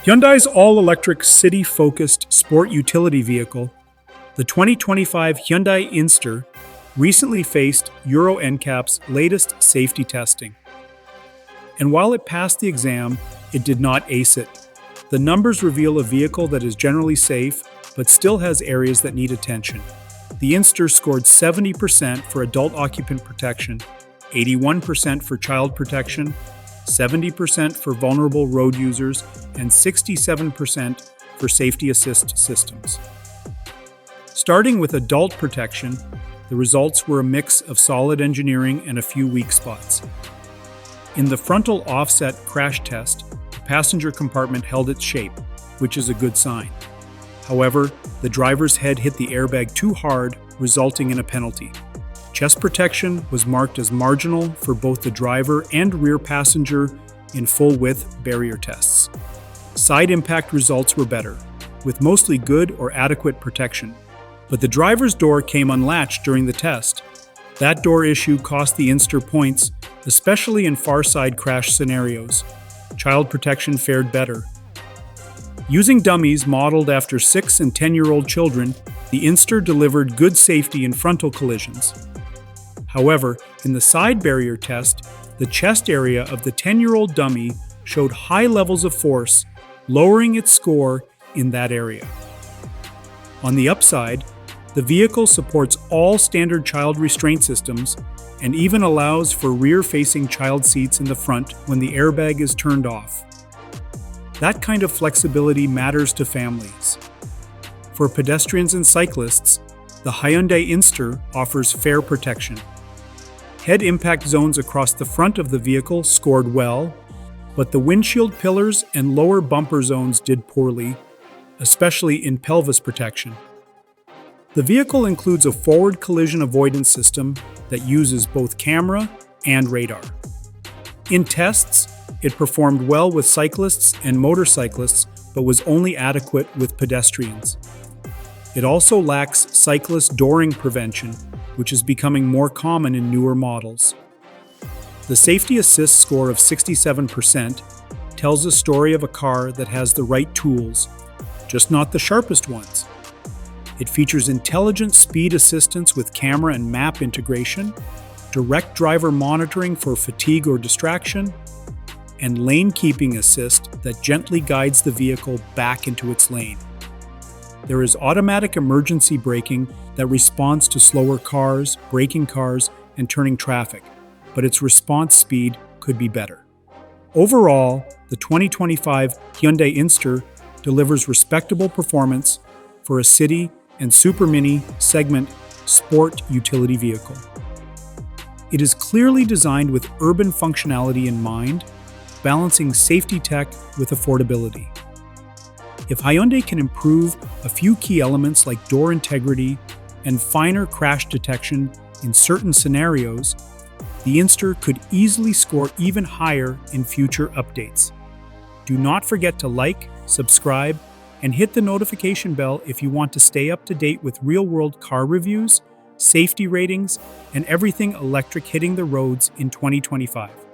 Hyundai's all-electric city-focused sport utility vehicle, the 2025 Hyundai Inster, recently faced Euro NCAP's latest safety testing. And while it passed the exam, it did not ace it. The numbers reveal a vehicle that is generally safe, but still has areas that need attention. The Inster scored 70% for adult occupant protection, 81% for child protection, 70% for vulnerable road users, and 67% for safety assist systems. Starting with adult protection, the results were a mix of solid engineering and a few weak spots. In the frontal offset crash test, the passenger compartment held its shape, which is a good sign. However, the driver's head hit the airbag too hard, resulting in a penalty. Chest protection was marked as marginal for both the driver and rear passenger in full-width barrier tests. Side impact results were better, with mostly good or adequate protection. But the driver's door came unlatched during the test. That door issue cost the Inster points, especially in far-side crash scenarios. Child protection fared better. Using dummies modeled after 6- and 10-year-old children, the Inster delivered good safety in frontal collisions. However, in the side barrier test, the chest area of the 10-year-old dummy showed high levels of force, lowering its score in that area. On the upside, the vehicle supports all standard child restraint systems and even allows for rear-facing child seats in the front when the airbag is turned off. That kind of flexibility matters to families. For pedestrians and cyclists, the Hyundai Inster offers fair protection. Head impact zones across the front of the vehicle scored well, but the windshield pillars and lower bumper zones did poorly, especially in pelvis protection. The vehicle includes a forward collision avoidance system that uses both camera and radar. In tests, it performed well with cyclists and motorcyclists, but was only adequate with pedestrians. It also lacks cyclist dooring prevention, which is becoming more common in newer models. The safety assist score of 67% tells a story of a car that has the right tools, just not the sharpest ones. It features intelligent speed assistance with camera and map integration, direct driver monitoring for fatigue or distraction, and lane keeping assist that gently guides the vehicle back into its lane. There is automatic emergency braking that responds to slower cars, braking cars, and turning traffic, but its response speed could be better. Overall, the 2025 Hyundai Inster delivers respectable performance for a city and super mini segment sport utility vehicle. It is clearly designed with urban functionality in mind, balancing safety tech with affordability. If Hyundai can improve a few key elements like door integrity and finer crash detection in certain scenarios, the Inster could easily score even higher in future updates. Do not forget to like, subscribe, and hit the notification bell if you want to stay up to date with real-world car reviews, safety ratings, and everything electric hitting the roads in 2025.